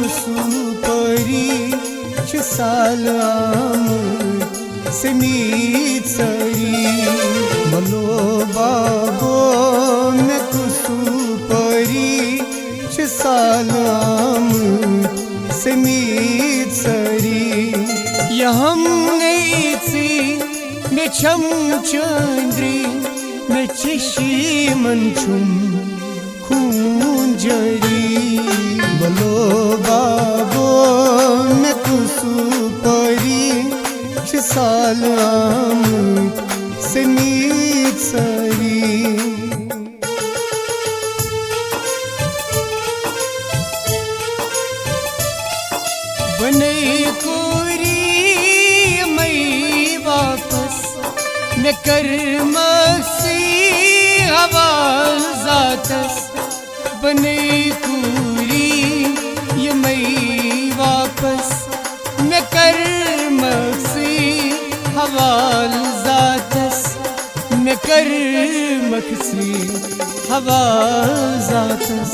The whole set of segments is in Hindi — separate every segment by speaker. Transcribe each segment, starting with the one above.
Speaker 1: कुसुपरी साल समीत सरी मलो बाबो में कुसुपरी साल समीत सरी यहम नेसी में छम चंद्री में चिशी मंचुम खून जरी बलो बाबो में कुसुपरी साल समीत सरी बने कोरी मई वापस मैं कर्म सी हवा जातस बने कोरी ये मई वापस मैं कर्म सी हवाल जातस मैं कर्म सी हवाल जातस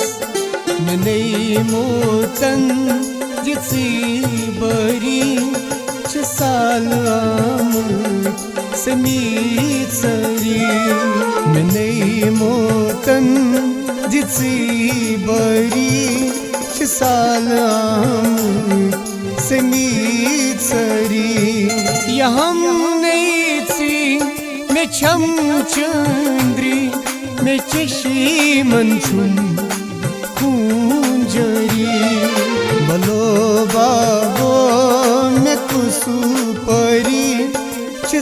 Speaker 1: मैं नई मोतन जिसी बरी साल समीत सरी मैं नई मोतन जिसी बरी साल समीत सरी यहम नहीं सी मैं छम चंद्री मैं चशी मंचुम खून जरी बलो बाबो में कुसुपरी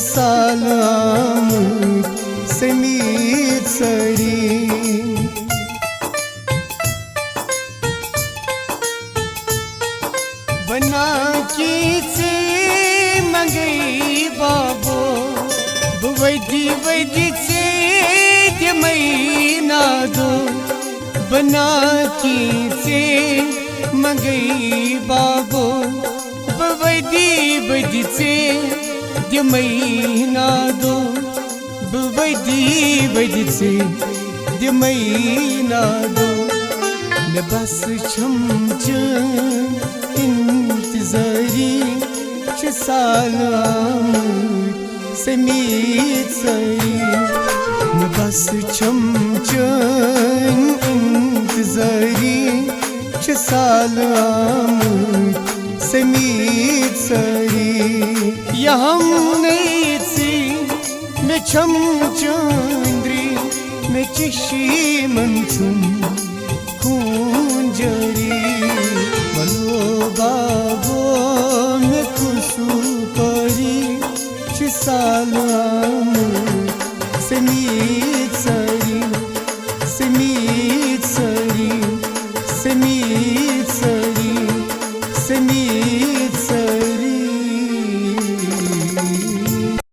Speaker 1: साल समीत सरी बना की से मंगई बाबो वैदी वैदी से मई ना दो बना की से मंगई बाबो वैदी वैदी से मई ना दो वैदी वैदी से मई ना दो मैं बस छम इंतजारी साल समीत सरी मैं बस छम इंतजारी साल समीत सरी यहम नहीं सी मैं छम चंद्री मैं चिशी मंचुम